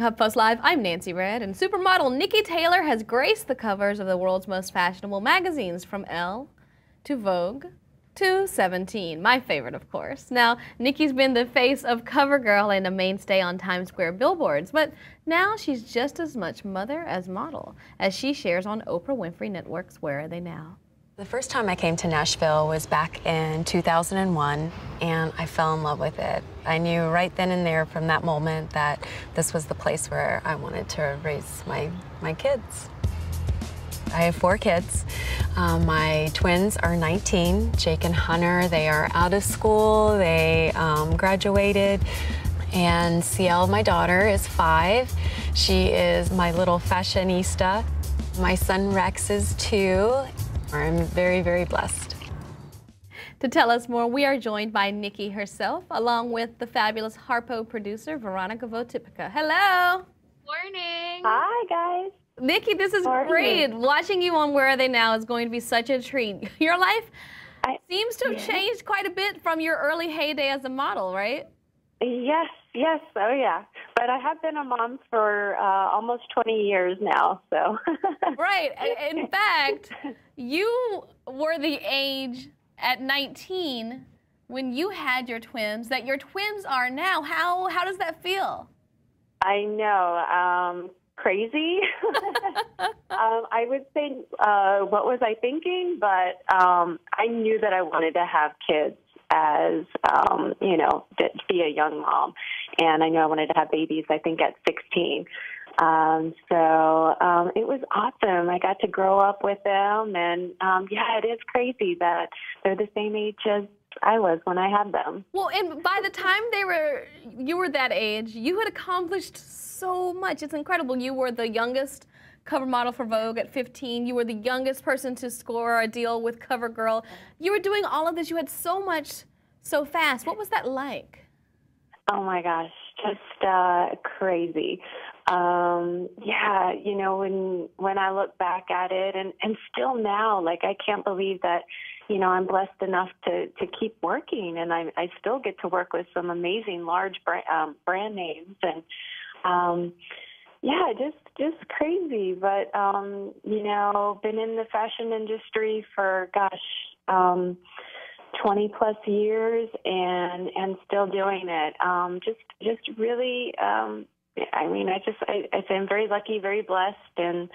HuffPost Live, I'm Nancy Red, and supermodel Niki Taylor has graced the covers of the world's most fashionable magazines, from Elle to Vogue to 17, my favorite, of course. Now, Niki's been the face of CoverGirl and a mainstay on Times Square billboards, but now she's just as much mother as model, as she shares on Oprah Winfrey Network's Where Are They Now? The first time I came to Nashville was back in 2001, and I fell in love with it. I knew right then and there from that moment that this was the place where I wanted to raise my kids. I have 4 kids. My twins are 19, Jake and Hunter. They are out of school. They graduated. And Ciel, my daughter, is 5. She is my little fashionista. My son Rex is 2. I'm very, very blessed. To tell us more, we are joined by Niki herself, along with the fabulous Harpo producer, Veronica Votipica. Hello. Morning. Hi, guys. Niki, this is great. Watching you on Where Are They Now is going to be such a treat. Your life seems to have changed quite a bit from your early heyday as a model, right? Yes, oh yeah. But I have been a mom for almost 20 years now, so. Right. In fact, you were the age at 19 when you had your twins that your twins are now. How does that feel? I know. Crazy. I would say, what was I thinking? But I knew that I wanted to have kids as, to be a young mom. And I knew I wanted to have babies, I think, at 16. It was awesome. I got to grow up with them. And, it is crazy that they're the same age as I was when I had them. Well, and by the time you were that age, you had accomplished so much. It's incredible. You were the youngest cover model for Vogue at 15. You were the youngest person to score a deal with CoverGirl. You were doing all of this. You had so much so fast. What was that like? Oh my gosh, just crazy. When I look back at it, and still now, like, I can't believe that, I'm blessed enough to keep working, and I still get to work with some amazing large brand names, and just crazy. But been in the fashion industry for 20 plus years, and still doing it. Just really. I say I'm very lucky, very blessed, and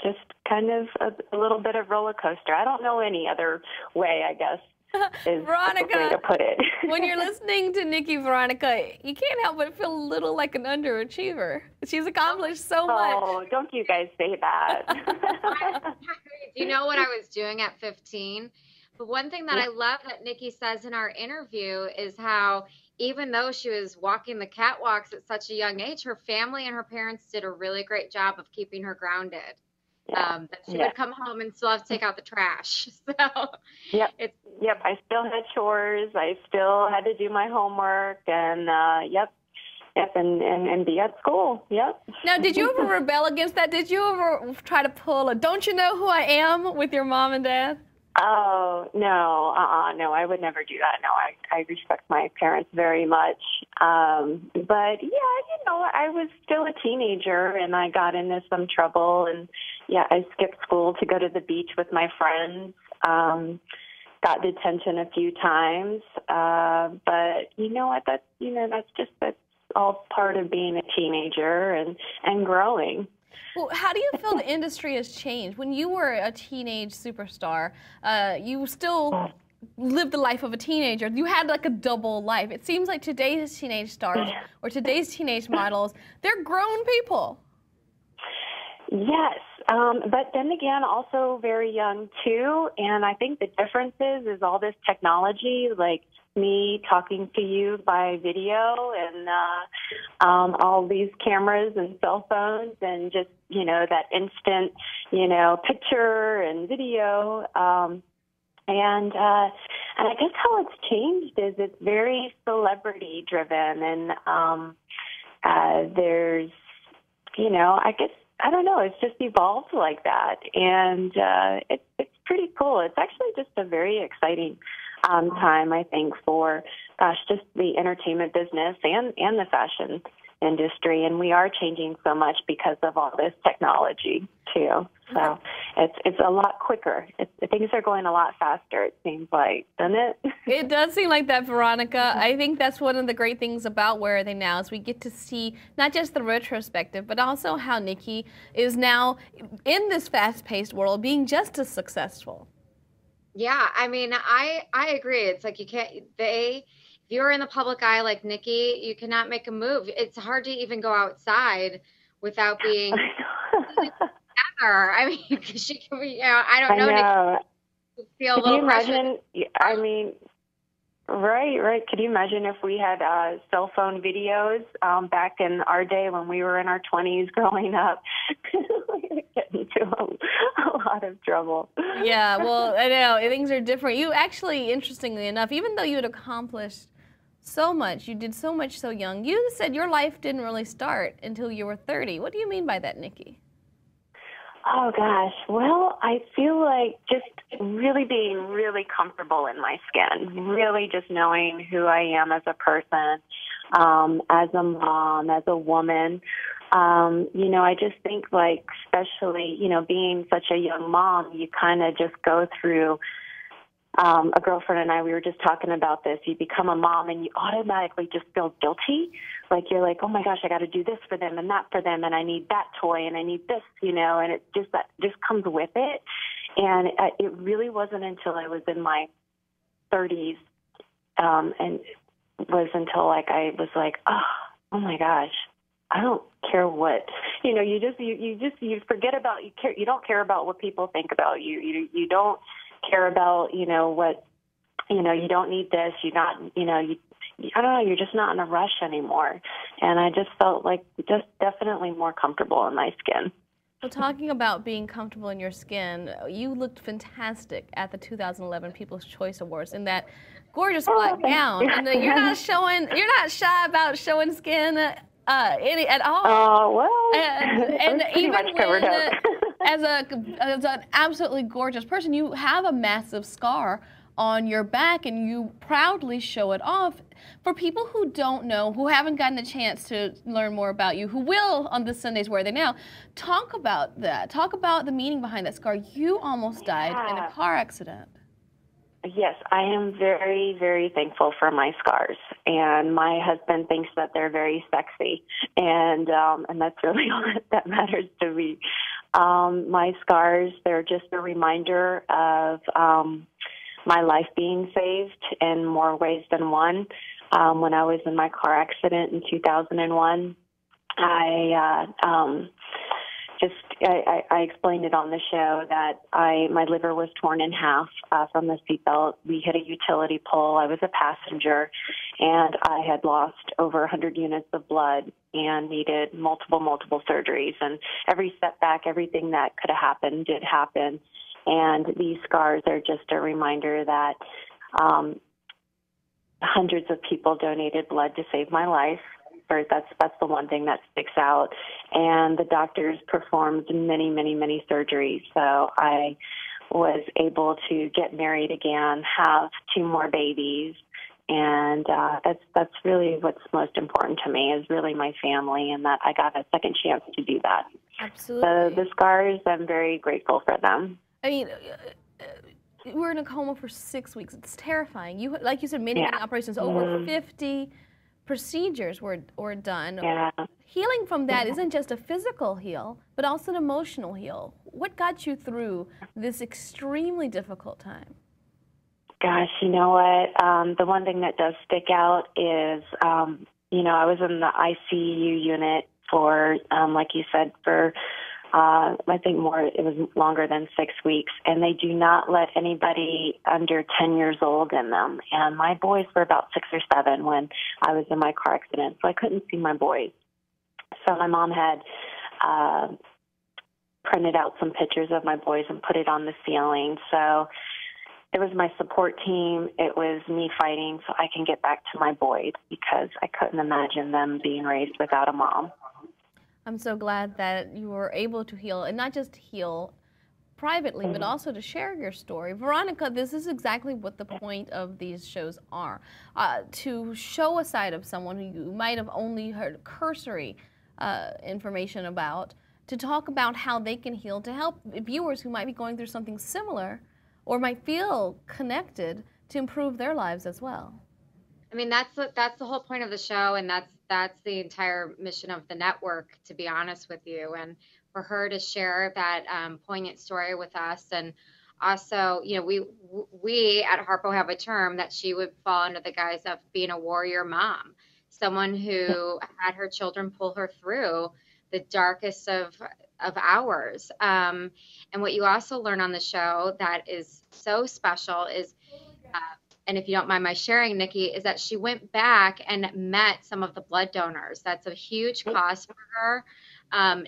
just kind of a little bit of roller coaster. I don't know any other way, I guess, is Veronica, the way to put it. When you're listening to Niki, Veronica, you can't help but feel a little like an underachiever. She's accomplished so much. Oh, don't you guys say that. You know what I was doing at 15? But one thing that I love that Niki says in our interview is how even though she was walking the catwalks at such a young age, her family and her parents did a really great job of keeping her grounded. That she would come home and still have to take out the trash. So I still had chores. I still had to do my homework, and and be at school. Now, did you ever rebel against that? Did you ever try to pull a "Don't you know who I am" with your mom and dad? Oh, no, no, I would never do that. No, I respect my parents very much. But I was still a teenager, and I got into some trouble, and I skipped school to go to the beach with my friends. Got detention a few times. But you know what, that's all part of being a teenager and growing. Well, how do you feel the industry has changed? When you were a teenage superstar, you still lived the life of a teenager. You had like a double life. It seems like today's teenage stars or today's teenage models, they're grown people. Yes, but then again, also very young too. And I think the difference is all this technology, like me talking to you by video, and all these cameras and cell phones, and just that instant picture and video, and I guess how it's changed is it's very celebrity driven, and there's I don't know, it's just evolved like that, and it's pretty cool. It's actually just a very exciting time, I think, for, just the entertainment business and the fashion industry, and we are changing so much because of all this technology too. So it's a lot quicker. Things are going a lot faster, it seems like, doesn't it? It does seem like that, Veronica. I think that's one of the great things about Where Are They Now is we get to see not just the retrospective, but also how Niki is now in this fast-paced world being just as successful. Yeah, I mean, I agree. It's like you can't, if you're in the public eye like Niki, you cannot make a move. It's hard to even go outside without being together. I mean, she can be, I don't know. I know. Nikki feel a Can you little pressure. imagine? I mean, right. Could you imagine if we had cell phone videos back in our day when we were in our 20s growing up? We would get into a lot of trouble. Yeah, well, I know, things are different. You actually, interestingly enough, even though you had accomplished so much, you did so much so young, you said your life didn't really start until you were 30. What do you mean by that, Niki? Oh, gosh. Well, I feel like just really being really comfortable in my skin, really just knowing who I am as a person, as a mom, as a woman. I just think, like, especially, being such a young mom, you kind of just go through, a girlfriend and I, we were just talking about this. You become a mom and you automatically just feel guilty. Like you're like, oh my gosh, I got to do this for them and that for them, and I need that toy and I need this, and it just, that just comes with it. And it really wasn't until I was in my 30s, and it was until I was like, oh my gosh, I don't care what, you forget about, you don't care about what people think about you. You don't care about, what, you don't need this, I don't know, you're just not in a rush anymore. And I just felt like just definitely more comfortable in my skin. Well, talking about being comfortable in your skin, you looked fantastic at the 2011 People's Choice Awards in that gorgeous black gown. And you're not shy about showing skin at all. Oh, well, and even much covered up. as an absolutely gorgeous person, you have a massive scar on your back and you proudly show it off. For people who don't know, who haven't gotten a chance to learn more about you, who will on this Sundays Where Are They Now, talk about that. Talk about the meaning behind that scar. You almost died in a car accident. Yes, I am very, very thankful for my scars, and my husband thinks that they're very sexy, and that's really all that matters to me. My scars, they're just a reminder of my life being saved in more ways than one. When I was in my car accident in 2001, I explained it on the show that my liver was torn in half from the seatbelt. We hit a utility pole. I was a passenger, and I had lost over 100 units of blood and needed multiple surgeries. And every setback, everything that could have happened did happen. And these scars are just a reminder that hundreds of people donated blood to save my life. That's the one thing that sticks out. And the doctors performed many surgeries. So I was able to get married again, have 2 more babies. And that's really what's most important to me, is really my family, and that I got a second chance to do that. Absolutely. So the scars, I'm very grateful for them. I mean, we're in a coma for 6 weeks. It's terrifying. Like you said, many operations, over 50 procedures were done. Yeah. Healing from that isn't just a physical heal, but also an emotional heal. What got you through this extremely difficult time? Gosh, you know what? The one thing that does stick out is, I was in the ICU unit for, like you said, for I think it was longer than 6 weeks, and they do not let anybody under 10 years old in them. And my boys were about 6 or 7 when I was in my car accident, so I couldn't see my boys. So my mom had printed out some pictures of my boys and put it on the ceiling. So it was my support team. It was me fighting so I can get back to my boys, because I couldn't imagine them being raised without a mom. I'm so glad that you were able to heal, and not just heal privately, but also to share your story. Veronica, this is exactly what the point of these shows are, to show a side of someone who you might have only heard cursory information about, to talk about how they can heal, to help viewers who might be going through something similar or might feel connected to improve their lives as well. I mean, that's the whole point of the show, and that's the entire mission of the network, to be honest with you. And for her to share that poignant story with us, and also, you know, we at Harpo have a term that she would fall under the guise of being a warrior mom, someone who had her children pull her through the darkest of hours. And what you also learn on the show that is so special is, and if you don't mind my sharing, Nikki, is that she went back and met some of the blood donors. That's a huge cost for her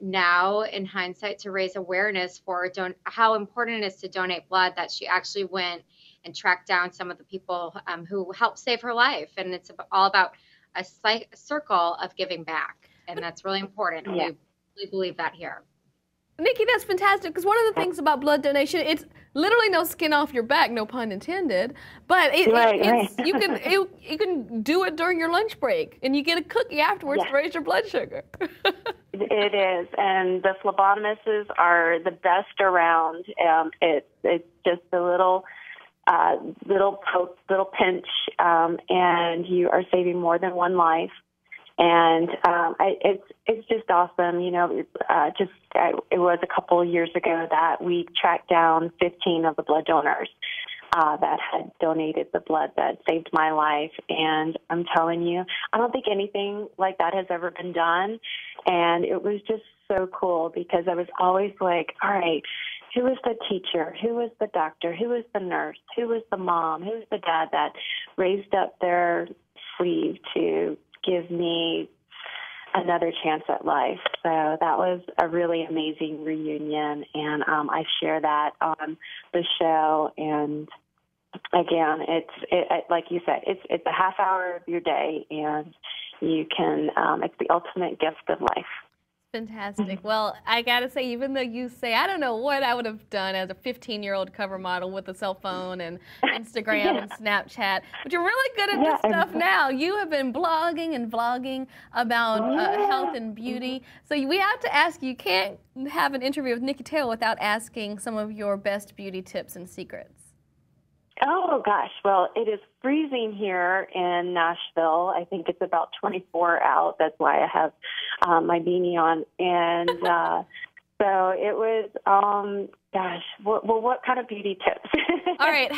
now, in hindsight, to raise awareness for how important it is to donate blood, that she actually went and tracked down some of the people who helped save her life. And it's all about a circle of giving back. And that's really important. Yeah. We really believe that here. Niki, that's fantastic, because one of the things about blood donation, it's literally no skin off your back, no pun intended, but you can do it during your lunch break, and you get a cookie afterwards to raise your blood sugar. It is, and the phlebotomists are the best around. It's just a little poke, little pinch, and you are saving more than one life. And it's just awesome, you know. It was a couple of years ago that we tracked down 15 of the blood donors that had donated the blood that saved my life. And I'm telling you, I don't think anything like that has ever been done. And it was just so cool, because I was always like, all right, who was the teacher? Who was the doctor? Who was the nurse? Who was the mom? Who was the dad that raised up their sleeve to give me another chance at life? So that was a really amazing reunion, and I share that on the show. And again, it's like you said, it's a half hour of your day, and you can it's the ultimate gift of life. Fantastic. Well, I gotta say, even though you say, I don't know what I would have done as a 15-year-old cover model with a cell phone and Instagram and Snapchat, but you're really good at this stuff now. You have been blogging and vlogging about health and beauty. So we have to ask you can't have an interview with Niki Taylor without asking some of your best beauty tips and secrets. Oh, gosh. Well, it is freezing here in Nashville. I think it's about 24 out. That's why I have my beanie on. And so it was, gosh, what kind of beauty tips? All right.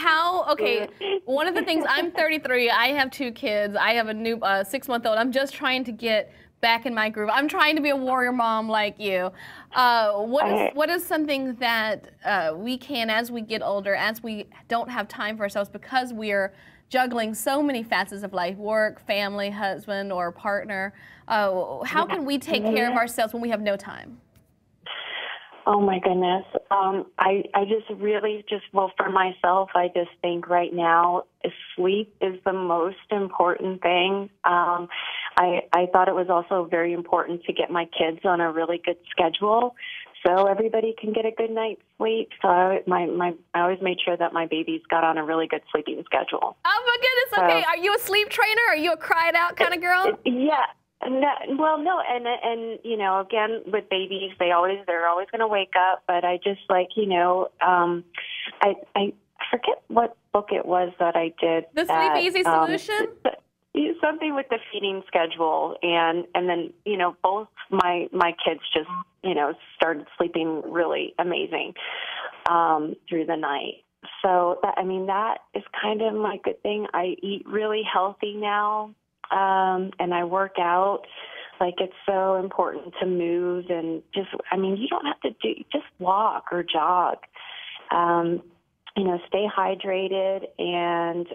Okay, one of the things, I'm 33. I have 2 kids. I have a new 6-month-old. I'm just trying to get back in my groove. I'm trying to be a warrior mom like you. What is something that we can, as we get older, as we don't have time for ourselves because we're juggling so many facets of life, work, family, husband, or partner, how can we take care of ourselves when we have no time? Oh, my goodness. I just really well, for myself, I just think right now sleep is the most important thing. I thought it was also very important to get my kids on a really good schedule so everybody can get a good night's sleep. So I always made sure that my babies got on a really good sleeping schedule. Oh, my goodness. Okay. Are you a sleep trainer? Are you a cry it out kind of girl? Yeah. No, and you know, again, with babies, they're always going to wake up. But I just I forget what book it was that I did. The Sleep Easy Solution? Something with the feeding schedule, and then, you know, both my kids just, you know, started sleeping really amazing through the night. So that is kind of my good thing. I eat really healthy now, and I work out. Like, it's so important to move, and you don't have to just walk or jog. You know, stay hydrated and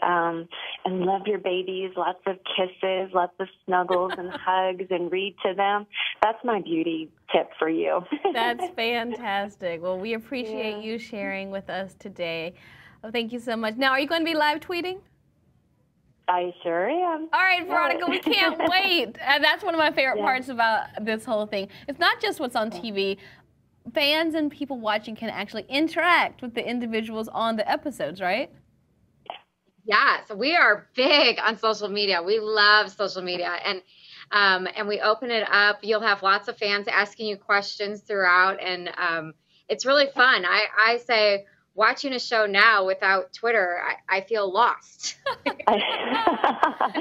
love your babies. Lots of kisses, lots of snuggles and hugs, and read to them. That's my beauty tip for you. That's fantastic. Well, we appreciate you sharing with us today. Oh, thank you so much. Now, are you going to be live tweeting? I sure am. All right, Veronica, we can't wait. And that's one of my favorite parts about this whole thing. It's not just what's on TV, fans and people watching can actually interact with the individuals on the episodes, right? Yeah, so we are big on social media. We love social media, and we open it up. You'll have lots of fans asking you questions throughout, and it's really fun. I say watching a show now without Twitter, I feel lost.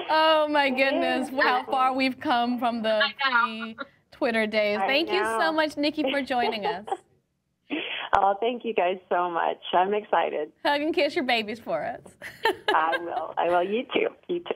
Oh my goodness, how far we've come from the pre-Twitter days. Thank you so much, Niki, for joining us. Oh, thank you guys so much. I'm excited. Hug and kiss your babies for us. I will. You too. You too.